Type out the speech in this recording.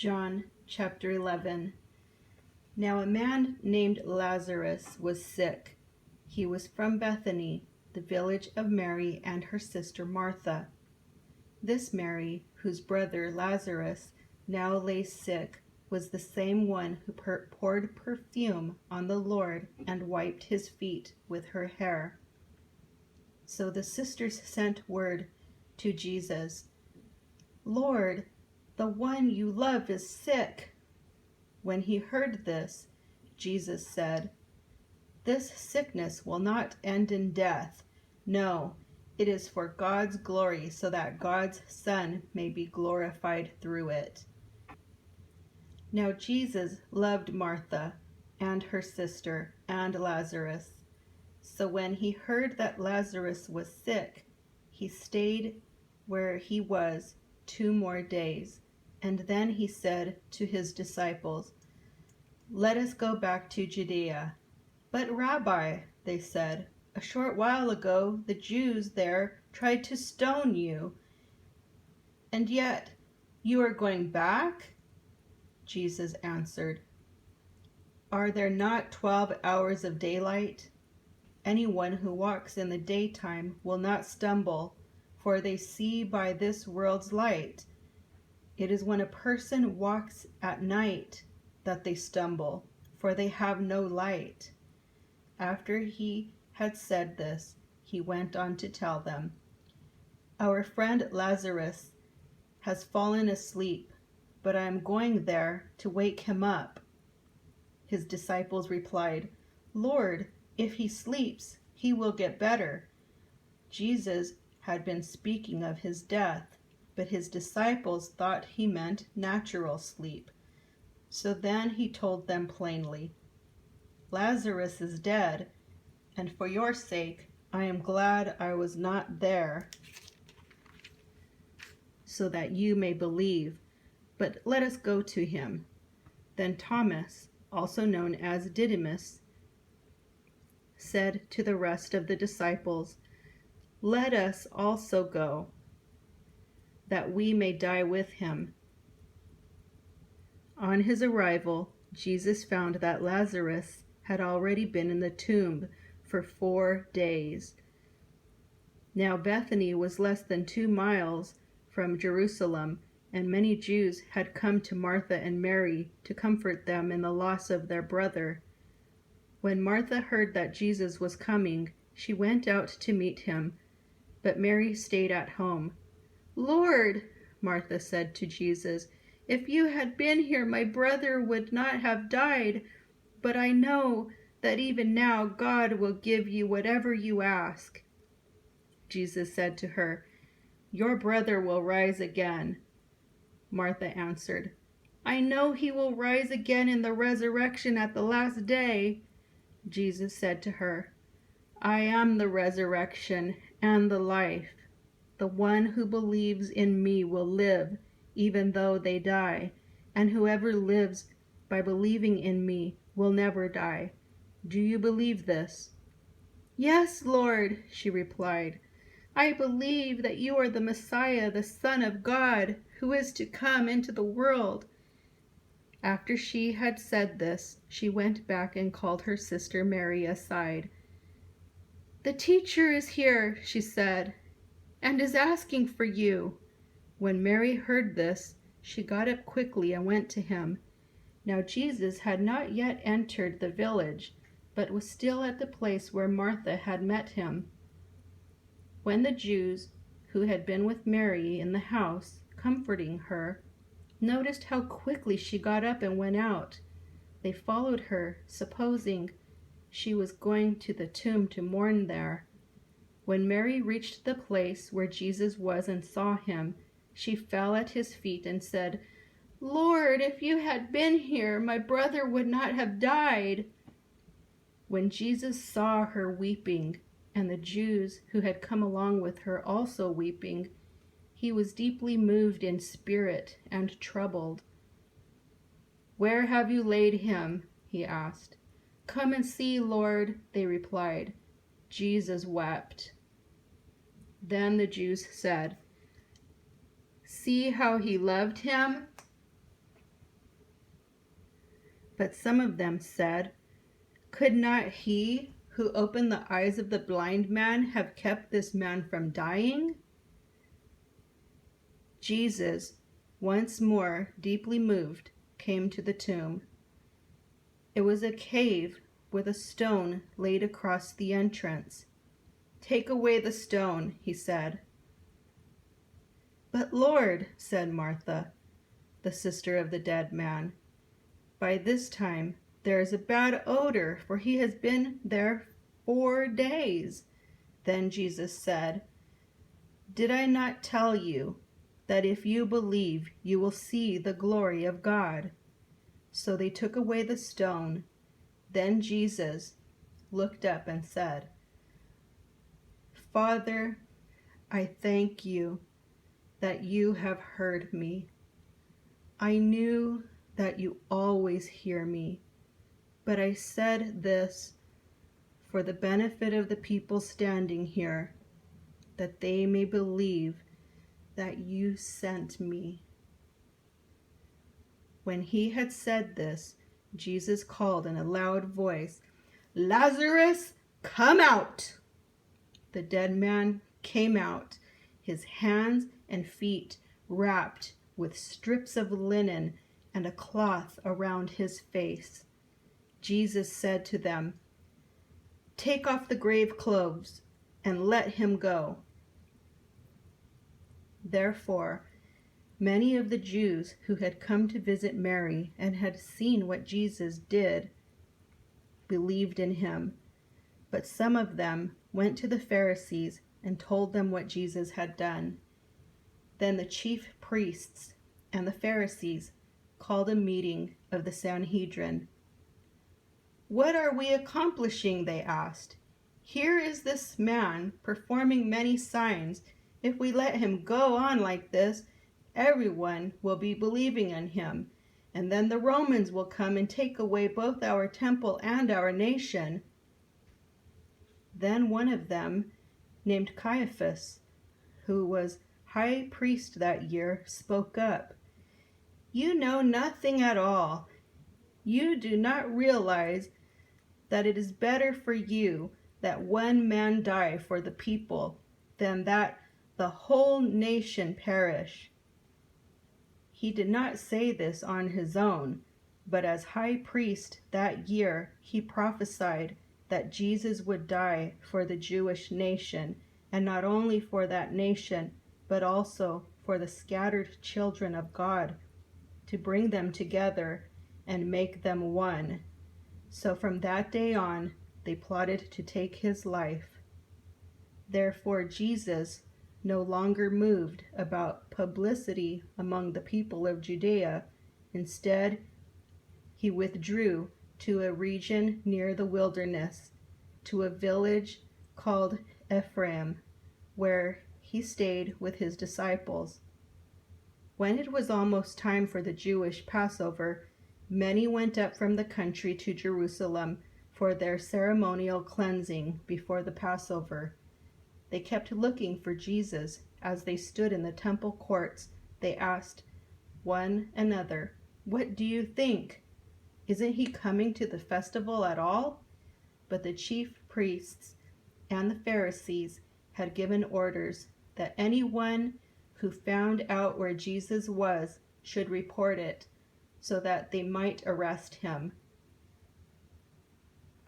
John chapter 11. Now a man named Lazarus was sick. He was from Bethany, the village of Mary and her sister Martha. This Mary, whose brother Lazarus now lay sick, was the same one who poured perfume on the Lord and wiped his feet with her hair. So the sisters sent word to Jesus, "Lord, the one you love is sick." When he heard this, Jesus said, "This sickness will not end in death. No, it is for God's glory, so that God's Son may be glorified through it." Now Jesus loved Martha and her sister and Lazarus. So when he heard that Lazarus was sick, he stayed where he was 2 more days. And then he said to his disciples, "Let us go back to Judea." "But Rabbi," they said, "a short while ago the Jews there tried to stone you, and yet you are going back?" Jesus answered, "Are there not 12 hours of daylight? Anyone who walks in the daytime will not stumble, for they see by this world's light. It is when a person walks at night that they stumble, for they have no light." After he had said this, he went on to tell them, "Our friend Lazarus has fallen asleep, but I am going there to wake him up." His disciples replied, "Lord, if he sleeps, he will get better." Jesus had been speaking of his death, but his disciples thought he meant natural sleep. So then he told them plainly, "Lazarus is dead, and for your sake I am glad I was not there, so that you may believe. But let us go to him." Then Thomas, also known as Didymus, said to the rest of the disciples, "Let us also go, that we may die with him." On his arrival, Jesus found that Lazarus had already been in the tomb for 4 days. Now Bethany was less than 2 miles from Jerusalem, and many Jews had come to Martha and Mary to comfort them in the loss of their brother. When Martha heard that Jesus was coming, she went out to meet him, but Mary stayed at home. "Lord," Martha said to Jesus, "if you had been here, my brother would not have died. But I know that even now God will give you whatever you ask." Jesus said to her, "Your brother will rise again." Martha answered, "I know he will rise again in the resurrection at the last day." Jesus said to her, "I am the resurrection and the life. The one who believes in me will live, even though they die, and whoever lives by believing in me will never die. Do you believe this?" "Yes, Lord," she replied. "I believe that you are the Messiah, the Son of God, who is to come into the world." After she had said this, she went back and called her sister Mary aside. "The teacher is here," she said, "and is asking for you." When Mary heard this, she got up quickly and went to him. Now Jesus had not yet entered the village, but was still at the place where Martha had met him. When the Jews who had been with Mary in the house, comforting her, noticed how quickly she got up and went out, they followed her, supposing she was going to the tomb to mourn there. When Mary reached the place where Jesus was and saw him, she fell at his feet and said, "Lord, if you had been here, my brother would not have died." When Jesus saw her weeping, and the Jews who had come along with her also weeping, he was deeply moved in spirit and troubled. "Where have you laid him?" he asked. "Come and see, Lord," they replied. Jesus wept. Then the Jews said, "See how he loved him?" But some of them said, "Could not he who opened the eyes of the blind man have kept this man from dying?" Jesus, once more deeply moved, came to the tomb. It was a cave with a stone laid across the entrance. "Take away the stone," he said. "But Lord," said Martha, the sister of the dead man, "by this time there is a bad odor, for he has been there 4 days." Then Jesus said, "Did I not tell you that if you believe, you will see the glory of God?" So they took away the stone. Then Jesus looked up and said, "Father, I thank you that you have heard me. I knew that you always hear me, but I said this for the benefit of the people standing here, that they may believe that you sent me." When he had said this, Jesus called in a loud voice, "Lazarus, come out!" The dead man came out, his hands and feet wrapped with strips of linen and a cloth around his face. Jesus said to them, "Take off the grave clothes and let him go." Therefore, many of the Jews who had come to visit Mary and had seen what Jesus did believed in him. But some of them went to the Pharisees and told them what Jesus had done. Then the chief priests and the Pharisees called a meeting of the Sanhedrin. "What are we accomplishing?" they asked. "Here is this man performing many signs. If we let him go on like this, everyone will be believing in him, and then the Romans will come and take away both our temple and our nation." Then one of them, named Caiaphas, who was high priest that year, spoke up. "You know nothing at all. You do not realize that it is better for you that one man die for the people than that the whole nation perish." He did not say this on his own, but as high priest that year he prophesied that Jesus would die for the Jewish nation, and not only for that nation, but also for the scattered children of God, to bring them together and make them one. So from that day on, they plotted to take his life. Therefore, Jesus no longer moved about publicity among the people of Judea. Instead, he withdrew to a region near the wilderness, to a village called Ephraim, where he stayed with his disciples. When it was almost time for the Jewish Passover, many went up from the country to Jerusalem for their ceremonial cleansing before the Passover. They kept looking for Jesus. As they stood in the temple courts, they asked one another, "What do you think? Isn't he coming to the festival at all?" But the chief priests and the Pharisees had given orders that anyone who found out where Jesus was should report it, so that they might arrest him.